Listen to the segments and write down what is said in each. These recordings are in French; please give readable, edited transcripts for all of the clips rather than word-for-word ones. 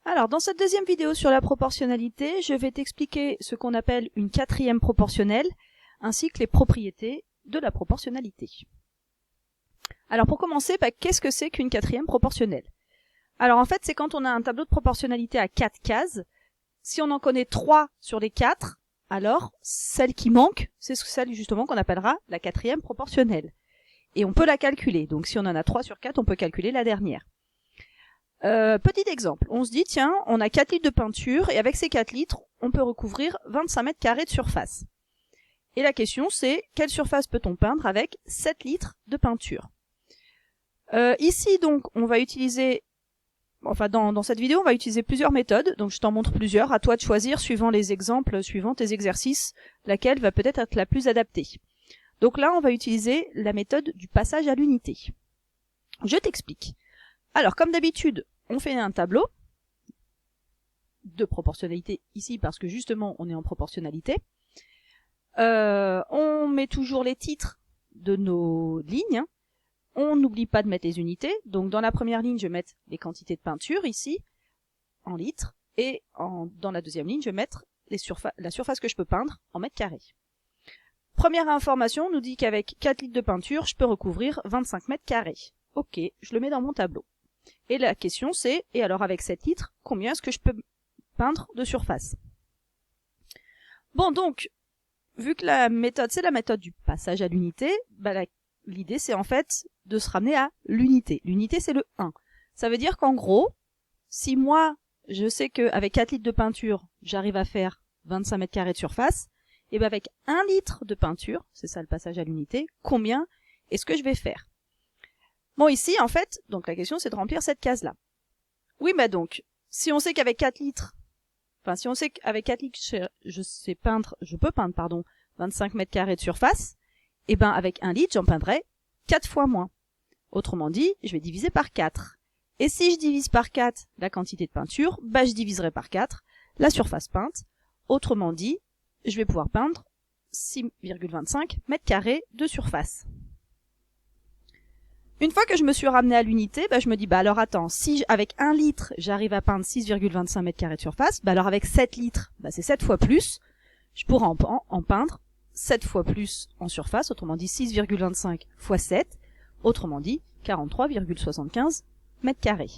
Alors, dans cette deuxième vidéo sur la proportionnalité, je vais t'expliquer ce qu'on appelle une quatrième proportionnelle, ainsi que les propriétés de la proportionnalité. Alors, pour commencer, qu'est-ce que c'est qu'une quatrième proportionnelle? Alors, en fait, c'est quand on a un tableau de proportionnalité à 4 cases. Si on en connaît 3 sur les 4, alors celle qui manque, c'est celle justement qu'on appellera la quatrième proportionnelle. Et on peut la calculer. Donc, si on en a 3 sur 4, on peut calculer la dernière. Petit exemple, on se dit, tiens, on a 4 litres de peinture et avec ces 4 litres, on peut recouvrir 25 mètres carrés de surface. Et la question, c'est, quelle surface peut-on peindre avec 7 litres de peinture? Ici, donc, on va utiliser, dans cette vidéo, on va utiliser plusieurs méthodes. Donc, je t'en montre plusieurs. À toi de choisir, suivant les exemples, suivant tes exercices, laquelle va peut-être être la plus adaptée. Donc là, on va utiliser la méthode du passage à l'unité. Je t'explique. Alors, comme d'habitude, on fait un tableau de proportionnalité ici parce que justement on est en proportionnalité. On met toujours les titres de nos lignes. On n'oublie pas de mettre les unités. Donc dans la première ligne, je vais mettre les quantités de peinture ici en litres et dans la deuxième ligne, je vais mettre la surface que je peux peindre en mètres carrés. Première information, on nous dit qu'avec 4 litres de peinture, je peux recouvrir 25 mètres carrés. Ok, je le mets dans mon tableau. Et la question c'est, et alors avec 7 litres, combien est-ce que je peux peindre de surface? Bon donc, vu que la méthode c'est la méthode du passage à l'unité, l'idée c'est en fait de se ramener à l'unité. L'unité c'est le 1. Ça veut dire qu'en gros, si moi je sais qu'avec 4 litres de peinture, j'arrive à faire 25 mètres carrés de surface, et bien avec 1 litre de peinture, c'est ça le passage à l'unité, combien est-ce que je vais faire? Bon, ici, en fait, donc la question, c'est de remplir cette case-là. Oui, donc, si on sait qu'avec 4 litres, si on sait qu'avec 4 litres, je peux peindre, 25 mètres carrés de surface, et avec 1 litre, j'en peindrai 4 fois moins. Autrement dit, je vais diviser par 4. Et si je divise par 4 la quantité de peinture, je diviserai par 4 la surface peinte. Autrement dit, je vais pouvoir peindre 6,25 mètres carrés de surface. Une fois que je me suis ramené à l'unité, je me dis, alors attends, si avec 1 litre, j'arrive à peindre 6,25 mètres carrés de surface, alors avec 7 litres, c'est 7 fois plus, je pourrais en peindre 7 fois plus en surface, autrement dit 6,25 fois 7, autrement dit 43,75 mètres carrés.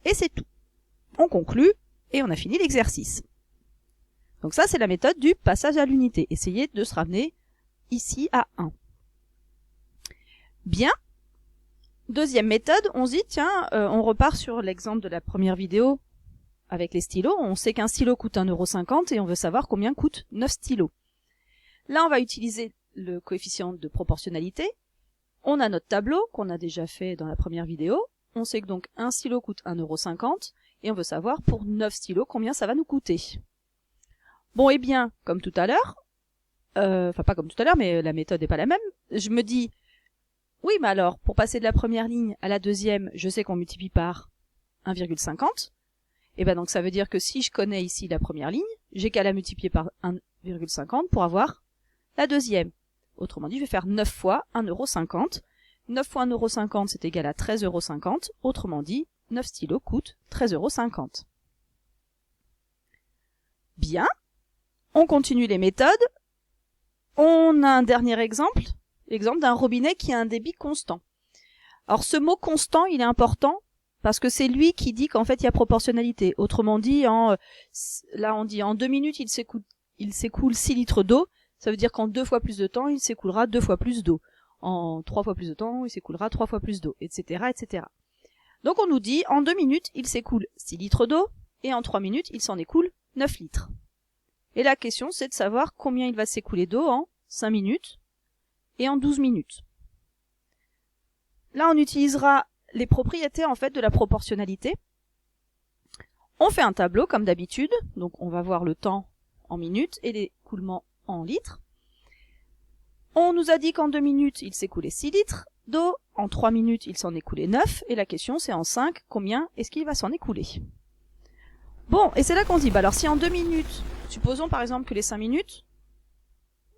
Et c'est tout. On conclut et on a fini l'exercice. Donc ça, c'est la méthode du passage à l'unité. Essayez de se ramener ici à 1. Bien. Deuxième méthode, on se dit, tiens, on repart sur l'exemple de la première vidéo avec les stylos. On sait qu'un stylo coûte 1,50 € et on veut savoir combien coûte 9 stylos. Là, on va utiliser le coefficient de proportionnalité. On a notre tableau qu'on a déjà fait dans la première vidéo. On sait que donc un stylo coûte 1,50 € et on veut savoir pour 9 stylos combien ça va nous coûter. Bon, eh bien, comme tout à l'heure, pas comme tout à l'heure, mais la méthode n'est pas la même. Je me dis, oui, mais alors, pour passer de la première ligne à la deuxième, je sais qu'on multiplie par 1,50. Et donc ça veut dire que si je connais ici la première ligne, j'ai qu'à la multiplier par 1,50 pour avoir la deuxième. Autrement dit, je vais faire 9 fois 1,50 €. 9 fois 1,50 €, c'est égal à 13,50 €. Autrement dit, 9 stylos coûtent 13,50 €. Bien. On continue les méthodes. On a un dernier exemple. L'exemple d'un robinet qui a un débit constant. Alors ce mot constant, il est important parce que c'est lui qui dit qu'en fait il y a proportionnalité. Autrement dit, là on dit en 2 minutes il s'écoule 6 litres d'eau. Ça veut dire qu'en 2 fois plus de temps, il s'écoulera 2 fois plus d'eau. En 3 fois plus de temps, il s'écoulera 3 fois plus d'eau, etc., etc. Donc on nous dit en 2 minutes, il s'écoule 6 litres d'eau et en 3 minutes, il s'en écoule 9 litres. Et la question, c'est de savoir combien il va s'écouler d'eau en 5 minutes et en 12 minutes. Là, on utilisera les propriétés en fait de la proportionnalité. On fait un tableau comme d'habitude, donc on va voir le temps en minutes et l'écoulement en litres. On nous a dit qu'en 2 minutes, il s'écoulait 6 litres d'eau, en 3 minutes, il s'en écoulait 9, et la question c'est en 5, combien est-ce qu'il va s'en écouler? Bon, et c'est là qu'on se dit, alors si en 2 minutes, supposons par exemple que les 5 minutes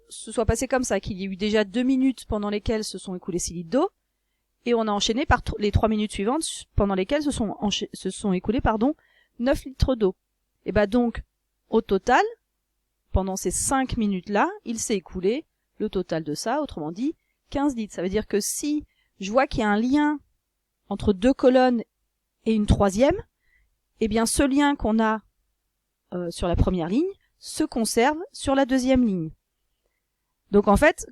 se soient passées comme ça, qu'il y ait eu déjà 2 minutes pendant lesquelles se sont écoulés 6 litres d'eau, et on a enchaîné par les 3 minutes suivantes pendant lesquelles se sont écoulés 9 litres d'eau. Et bah donc, au total, pendant ces 5 minutes-là, il s'est écoulé le total de ça, autrement dit, 15 litres. Ça veut dire que si je vois qu'il y a un lien entre 2 colonnes et une troisième, eh bien ce lien qu'on a sur la première ligne se conserve sur la deuxième ligne. Donc en fait,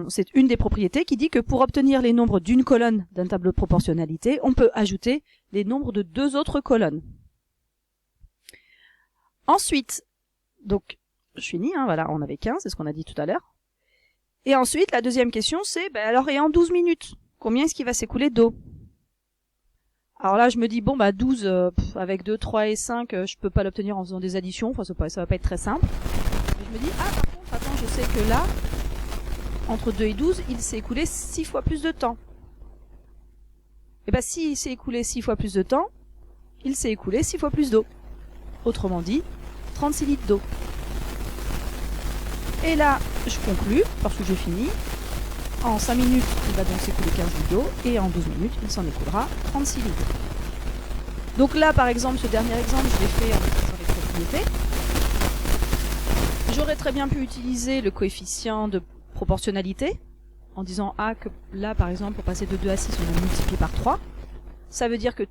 c'est une des propriétés qui dit que pour obtenir les nombres d'une colonne d'un tableau de proportionnalité, on peut ajouter les nombres de 2 autres colonnes. Ensuite, donc je finis, voilà, on avait 15, c'est ce qu'on a dit tout à l'heure. Et ensuite, la deuxième question, c'est, alors et en 12 minutes, combien est-ce qu'il va s'écouler d'eau? Alors là, je me dis, 12, avec 2, 3 et 5, je peux pas l'obtenir en faisant des additions, enfin ça va pas être très simple. Et je me dis, par contre, attends, je sais que là, entre 2 et 12, il s'est écoulé 6 fois plus de temps. Et s'il s'est écoulé 6 fois plus de temps, il s'est écoulé 6 fois plus d'eau. Autrement dit, 36 litres d'eau. Et là, je conclus, parce que j'ai fini. En 5 minutes, il va donc s'écouler 15 litres d'eau, et en 12 minutes, il s'en écoulera 36 litres. Donc là, par exemple, ce dernier exemple, je l'ai fait en utilisant les propriétés. J'aurais très bien pu utiliser le coefficient de proportionnalité, en disant que là, par exemple, pour passer de 2 à 6, on a multiplié par 3. Ça veut dire que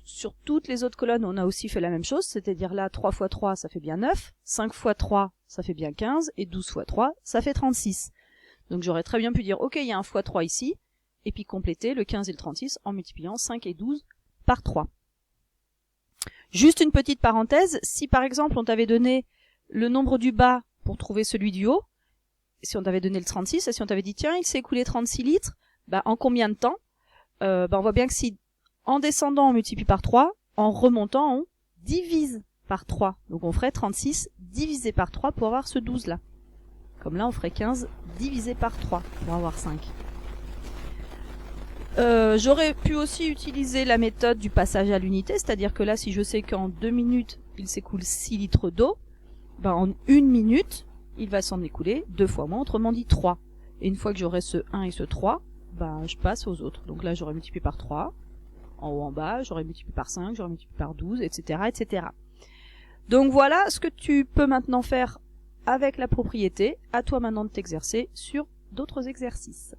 sur toutes les autres colonnes, on a aussi fait la même chose, c'est-à-dire là, 3 fois 3, ça fait bien 9, 5 fois 3, ça fait bien 15, et 12 fois 3, ça fait 36. Donc j'aurais très bien pu dire, ok, il y a un fois 3 ici, et puis compléter le 15 et le 36 en multipliant 5 et 12 par 3. Juste une petite parenthèse, si par exemple on t'avait donné le nombre du bas pour trouver celui du haut, si on t'avait donné le 36, et si on t'avait dit, tiens, il s'est écoulé 36 litres, en combien de temps? On voit bien que si en descendant on multiplie par 3, en remontant on divise par 3. Donc on ferait 36 divisé par 3 pour avoir ce 12 là. Comme là on ferait 15 divisé par 3 pour avoir 5. J'aurais pu aussi utiliser la méthode du passage à l'unité, c'est-à-dire que là si je sais qu'en 2 minutes il s'écoule 6 litres d'eau, en 1 minute il va s'en écouler 2 fois moins, autrement dit 3. Et une fois que j'aurai ce 1 et ce 3, je passe aux autres. Donc là j'aurais multiplié par 3, en haut en bas, j'aurais multiplié par 5, j'aurais multiplié par 12, etc., etc. Donc voilà ce que tu peux maintenant faire avec la propriété. À toi maintenant de t'exercer sur d'autres exercices.